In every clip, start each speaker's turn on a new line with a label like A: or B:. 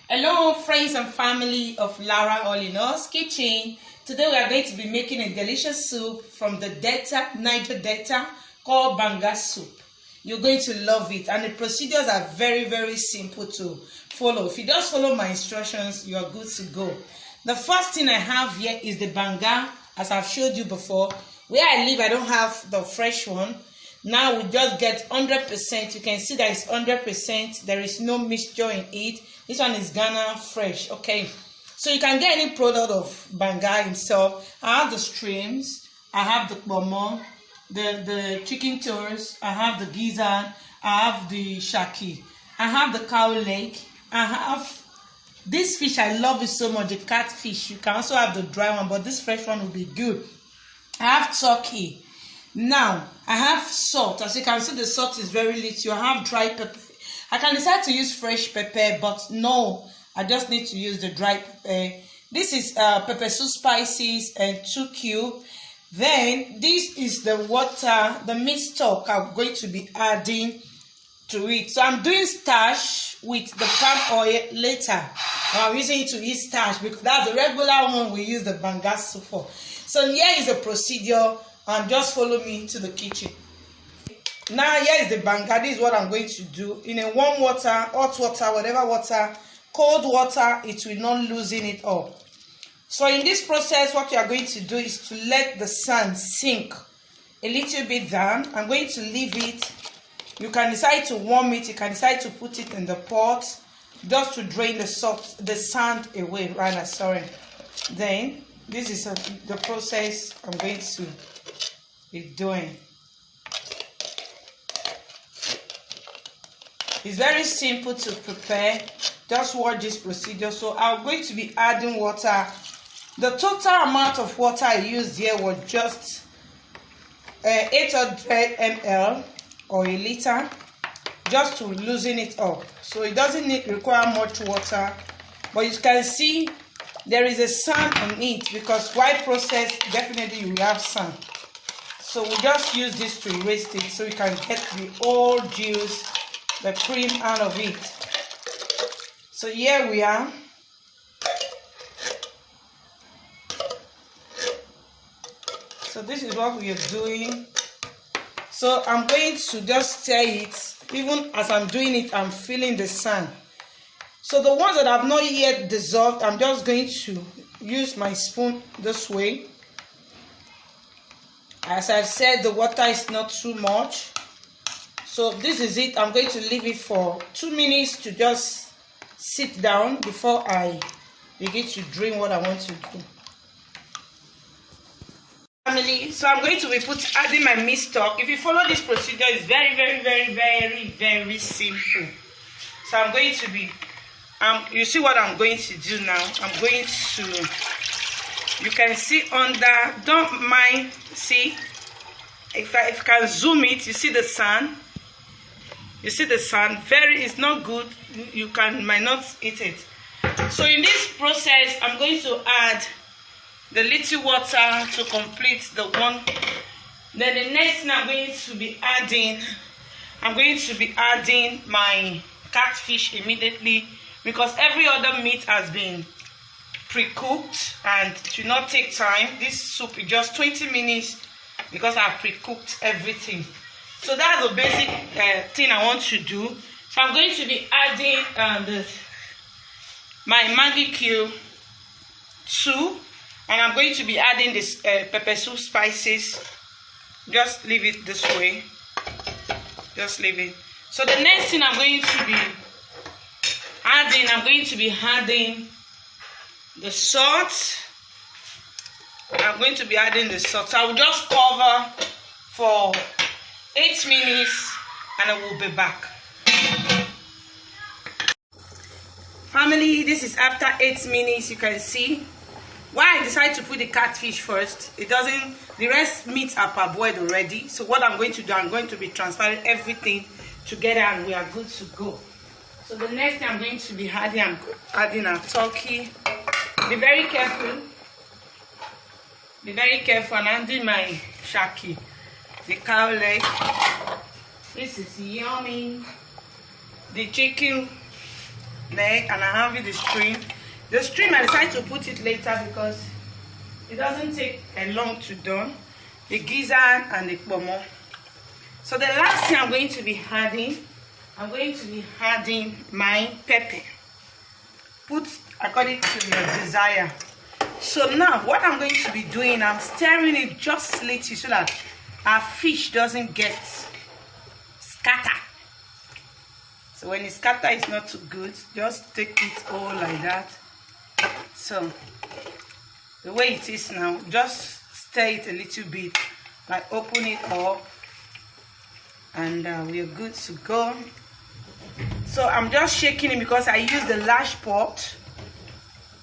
A: Hello friends and family of Lara All in All's Kitchen. Today we are going to be making a delicious soup from the Delta, Niger Delta, called Banga soup. You're going to love it, and the procedures are very simple to follow. If you just follow my instructions, you are good to go. The first thing I have here is the Banga, as I've showed you before. Where I live, I don't have the fresh one. Now we just get 100%. You can see that it's 100%. There is no mixture in it. This one is Ghana fresh. Okay, so you can get any product of Banga himself. I have the streams, I have the bomo, the chicken toes, I have the gizzard, I have the shaki, I have the cow leg, I have this fish. I love it so much, the catfish. You can also have the dry one, but this fresh one will be good. I have turkey. Now I have salt. As you can see, the salt is very little. I have dry pepper. I can decide to use fresh pepper, but no, I just need to use the dry pepper. This is pepper soup spices and 2 cubes. Then this is the water, the meat stock I'm going to be adding to it. So I'm doing starch with the palm oil later. I'm using it to eat starch because that's the regular one we use the Banga soup for. So here is the procedure, and just follow me to the kitchen. Now here is the Banga. This is what I'm going to do. In a warm water, hot water, whatever water, cold water, it will not loosen it up. So in this process, what you are going to do is to let the sand sink a little bit down. I'm going to leave it. You can decide to warm it. You can decide to put it in the pot just to drain the sand away. Rather, sorry. Then this is the process I'm going to be doing. It's very simple to prepare. Just watch this procedure. So I'm going to be adding water. The total amount of water I used here was just 800 ml or a liter, just to loosen it up. So it doesn't require much water, but you can see there is a sand on it because while processed, definitely you will have sand. So we just use this to erase it so you can get the whole juice, the cream out of it. So here we are. So this is what we are doing. So I'm going to just stir it. Even as I'm doing it, I'm feeling the sand. So the ones that have not yet dissolved, I'm just going to use my spoon this way. As I've said, the water is not too much. So this is it. I'm going to leave it for 2 minutes to just sit down before I begin to drink what I want to do. Family, so I'm going to be adding my meat stock. If you follow this procedure, it's very simple. So I'm going to be you see what I'm going to do now. I'm going to, you can see under, don't mind, see if I can zoom it, you see the sand. You see the sand, it's not good. You might not eat it. So in this process, I'm going to add the little water to complete the one. Then the next thing I'm going to be adding my catfish immediately, because every other meat has been pre-cooked and it should not take time. This soup is just 20 minutes because I've pre-cooked everything. So that's the basic thing I want to do. So I'm going to be adding my Maggi cube soup, and I'm going to be adding this pepper soup spices. Just leave it this way. Just leave it. So the next thing I'm going to be adding the salt. I'm going to be adding the salt. I will just cover for 8 minutes and I will be back. Family, this is after 8 minutes. You can see why I decided to put the catfish first. The rest meats are parboiled already. So what I'm going to do, I'm going to be transferring everything together and we are good to go. So the next thing I'm going to be adding, I'm adding our turkey. Be very careful. Be very careful. And I'm doing my shaki, the cow leg. This is yummy. The chicken neck, and I have the stream. The stream I decided to put it later because it doesn't take a long to done. The gizzard and the pomo. So the last thing I'm going to be adding, my pepper. Put according to your desire. So now what I'm going to be doing, I'm stirring it just little so that our fish doesn't get scatter. So when it scatter, it's not too good. Just take it all like that. So the way it is now, just stir it a little bit, like open it up, and we are good to go. So I'm just shaking it because I use the large pot.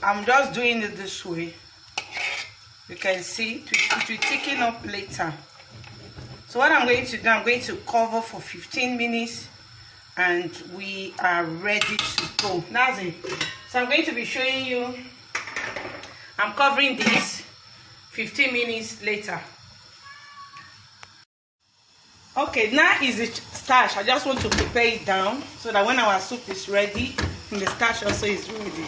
A: I'm just doing it this way. You can see it will thicken up later. So what I'm going to do, I'm going to cover for 15 minutes and we are ready to go. That's it. So I'm going to be showing you, I'm covering this 15 minutes later. Okay, now is the starch. I just want to prepare it down so that when our soup is ready, and the starch also is ready.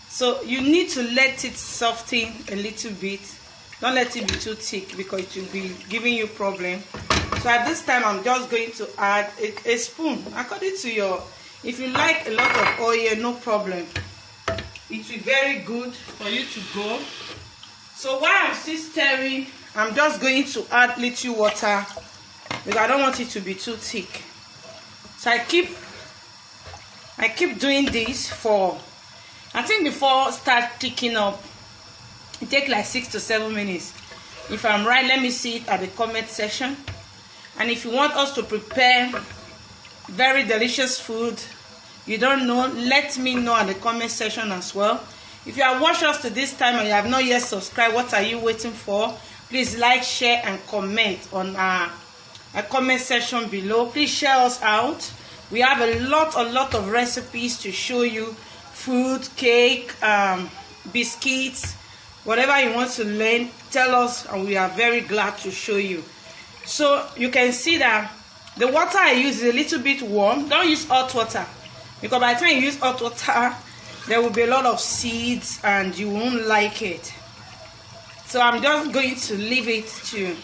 A: So you need to let it soften a little bit. Don't let it be too thick because it will be giving you problem. So at this time, I'm just going to add a spoon according to your. If you like a lot of oil, no problem. It will be very good for you to go. So while I'm still stirring, I'm just going to add little water because I don't want it to be too thick. So I keep doing this for, I think before start thickening up, it takes like 6 to 7 minutes. If I'm right, let me see it at the comment section. And if you want us to prepare very delicious food, you don't know, let me know at the comment section as well. If you have watched us to this time and you have not yet subscribed, what are you waiting for? Please like, share, and comment on our comment section below. Please share us out. We have a lot of recipes to show you. Food, cake, biscuits, whatever you want to learn, tell us and we are very glad to show you. So you can see that the water I use is a little bit warm. Don't use hot water because by the time you use hot water, there will be a lot of seeds and you won't like it. So I'm just going to leave it to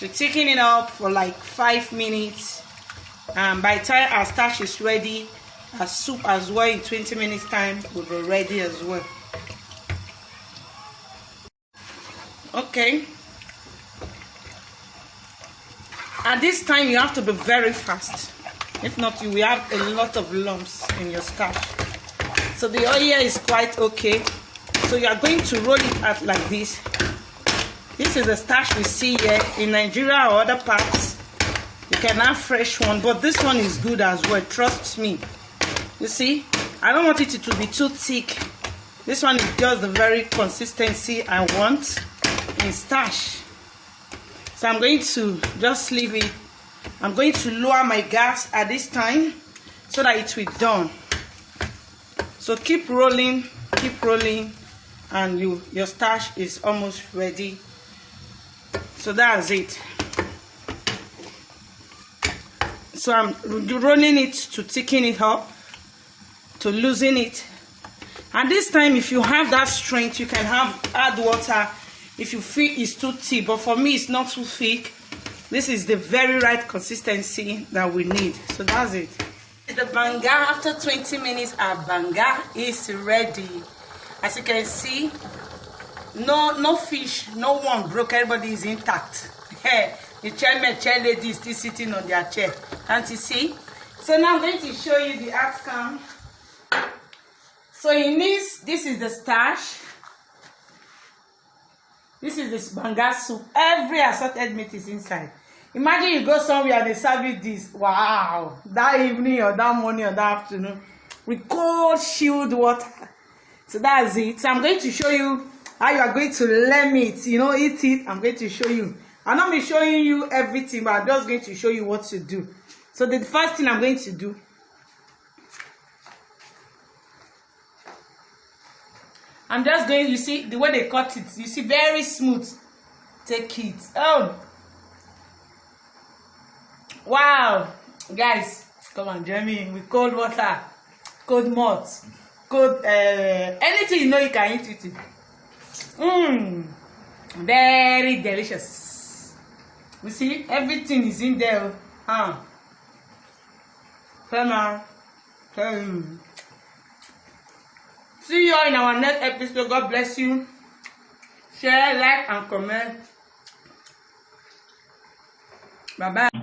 A: thicken it up for like 5 minutes. And by the time our starch is ready, our soup as well in 20 minutes time will be ready as well. Okay. At this time you have to be very fast. If not, you will have a lot of lumps in your starch. So the oil is quite okay. So you are going to roll it out like this. This is the starch we see here in Nigeria or other parts. You can have fresh one, but this one is good as well. Trust me. You see, I don't want it to be too thick. This one is just the very consistency I want in starch. So I'm going to just leave it. I'm going to lower my gas at this time so that it will be done. So keep rolling, and your starch is almost ready. So that's it. So I'm rolling it to thicken it up, to loosen it. And this time, if you have that strength, you can add water if you feel it's too thick. But for me, it's not too thick. This is the very right consistency that we need. So that's it. The banga, after 20 minutes, our banga is ready. As you can see, no fish, no one broke. Everybody is intact. The chair lady is still sitting on their chair. Can't you see? So now I'm going to show you the outcome. So in this is the starch. This is this banga soup. Every assorted meat is inside. Imagine you go somewhere and they serve you this. Wow! That evening or that morning or that afternoon with cold chilled water. So that's it. So I'm going to show you how you are going to learn it. You know, eat it. I'm going to show you. I'm not be showing you everything, but I'm just going to show you what to do. So the first thing I'm going to do, I'm just going, you see, the way they cut it, you see, very smooth. Take it. Oh, wow. Guys, come on, join me with cold water. cold malt, cold anything you know you can eat it. Very delicious. You see, everything is in there. See you all in our next episode. God bless you. Share, like, and comment. Bye bye.